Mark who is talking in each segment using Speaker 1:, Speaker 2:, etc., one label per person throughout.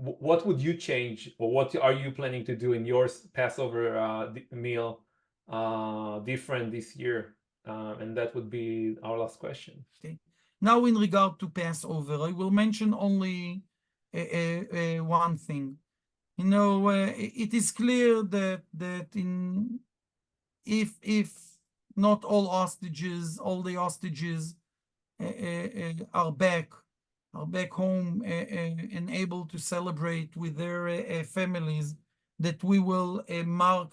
Speaker 1: what would you change, or what are you planning to do in your Passover meal different this year? And that would be our last question.
Speaker 2: Okay. Now, in regard to Passover, I will mention only one thing. It is clear that if not all the hostages are back home and able to celebrate with their families, that we will mark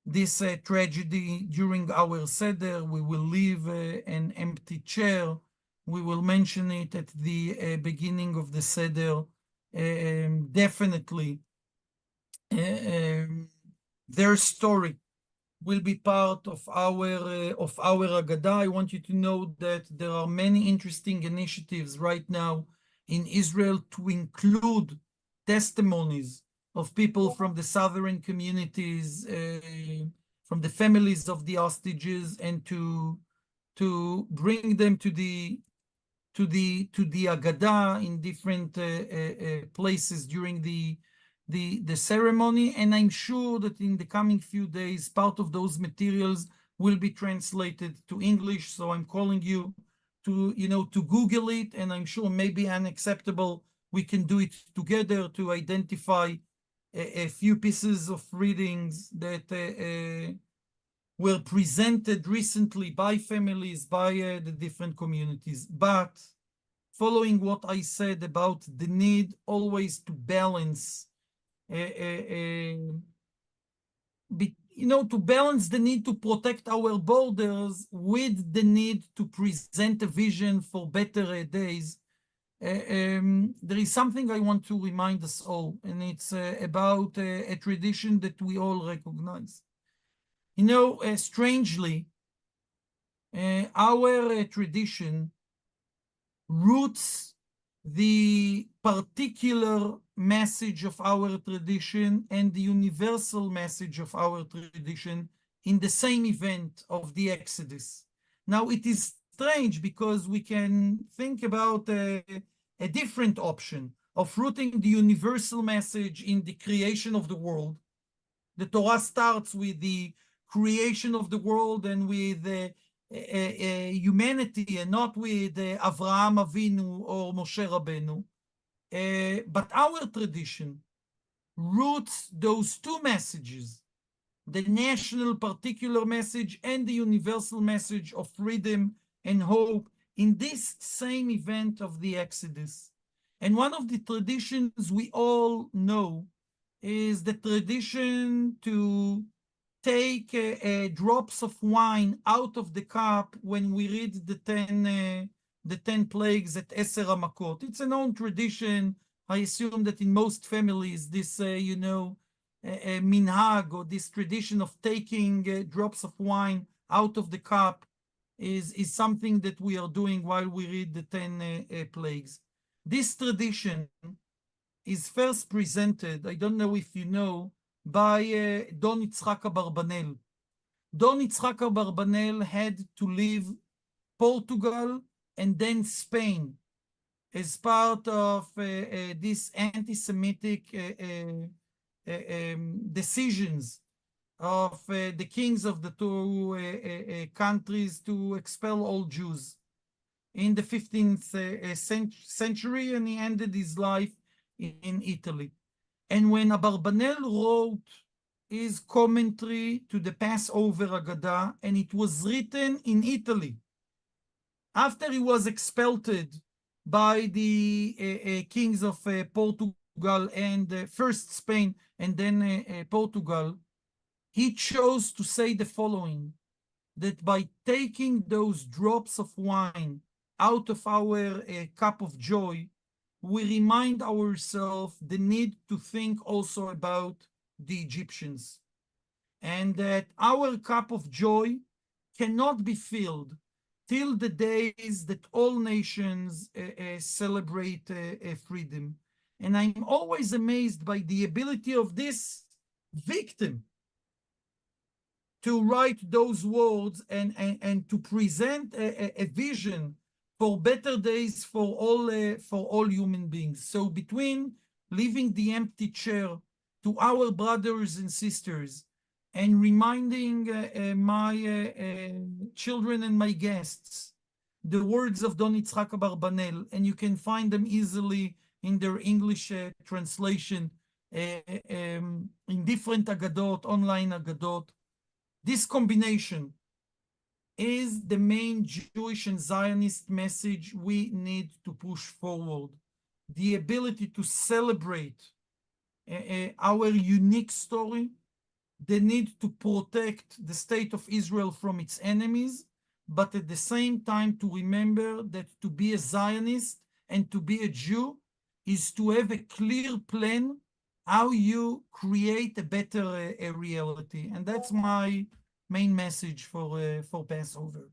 Speaker 2: this tragedy during our Seder. We will leave an empty chair. We will mention it at the beginning of the Seder. Definitely, their story will be part of our Agada. I want you to know that there are many interesting initiatives right now in Israel to include testimonies of people from the southern communities, from the families of the hostages, and to bring them to the Agada in different places during the ceremony. And I'm sure that in the coming few days, part of those materials will be translated to English. So I'm calling you to Google it, and I'm sure maybe unacceptable, we can do it together to identify a few pieces of readings that were presented recently by families, by the different communities. But following what I said about the need always to balance, to balance the need to protect our borders with the need to present a vision for better days, there is something I want to remind us all, and it's about a tradition that we all recognize. Strangely, our tradition roots the particular message of our tradition and the universal message of our tradition in the same event of the Exodus. Now, it is strange because we can think about a different option of rooting the universal message in the creation of the world. The Torah starts with the creation of the world and with humanity, and not with Avraham Avinu or Moshe Rabbeinu. But our tradition roots those two messages, the national particular message and the universal message of freedom and hope, in this same event of the Exodus. And one of the traditions we all know is the tradition to take drops of wine out of the cup when we read the 10 plagues at Eser HaMakot. It's a known tradition. I assume that in most families, this minhag, or this tradition of taking drops of wine out of the cup, is something that we are doing while we read the 10 plagues. This tradition is first presented, I don't know if you know, by Don Yitzhak Abarbanel. Don Yitzhak Abarbanel had to leave Portugal and then Spain as part of these anti-Semitic decisions of the kings of the two countries to expel all Jews in the 15th century, and he ended his life in Italy. And when Abarbanel wrote his commentary to the Passover Agada, and it was written in Italy, after he was expelled by the kings of Portugal and first Spain and then Portugal, he chose to say the following, that by taking those drops of wine out of our cup of joy, we remind ourselves the need to think also about the Egyptians, and that our cup of joy cannot be filled till the days that all nations celebrate freedom. And I'm always amazed by the ability of this victim to write those words and to present a vision for better days for all human beings. So between leaving the empty chair to our brothers and sisters and reminding my children and my guests the words of Don Yitzhak Abarbanel, and you can find them easily in their English translation in different Agadot, online Agadot. This combination is the main Jewish and Zionist message we need to push forward. The ability to celebrate our unique story, the need to protect the state of Israel from its enemies, but at the same time to remember that to be a Zionist and to be a Jew is to have a clear plan how you create a better reality. And that's my main message for Passover.